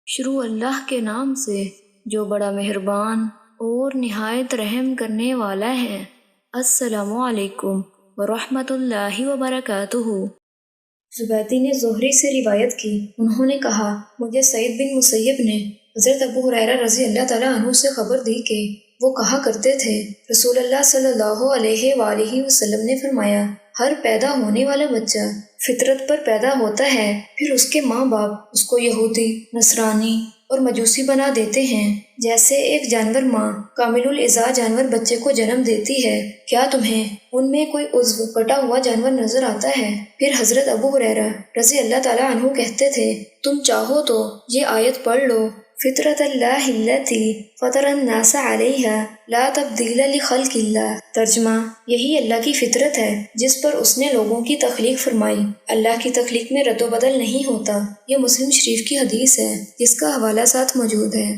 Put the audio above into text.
شروع اللہ کے نام سے جو بڑا مہربان اور نہایت رحم کرنے والا ہے۔ السلام علیکم ورحمۃ اللہ وبرکاتہ۔ زبیدی نے زہری سے روایت کی، انہوں نے کہا مجھے سعید بن مسیب نے حضرت ابو ہریرہ رضی اللہ تعالیٰ عنہ سے خبر دی کہ وہ کہا کرتے تھے رسول اللہ صلی اللہ علیہ وآلہ وسلم نے فرمایا ہر پیدا ہونے والا بچہ فطرت پر پیدا ہوتا ہے، پھر اس کے ماں باپ اس کو یہودی، نصرانی اور مجوسی بنا دیتے ہیں۔ جیسے ایک جانور ماں کامل الاعضاء جانور بچے کو جنم دیتی ہے، کیا تمہیں ان میں کوئی عضو کٹا ہوا جانور نظر آتا ہے؟ پھر حضرت ابو ہریرہ رضی اللہ تعالیٰ عنہ کہتے تھے تم چاہو تو یہ آیت پڑھ لو، فطرت اللہ التی فطر الناس علیہا لا تبدیل لخلق اللہ۔ ترجمہ، یہی اللہ کی فطرت ہے جس پر اس نے لوگوں کی تخلیق فرمائی، اللہ کی تخلیق میں رد و بدل نہیں ہوتا۔ یہ مسلم شریف کی حدیث ہے جس کا حوالہ ساتھ موجود ہے۔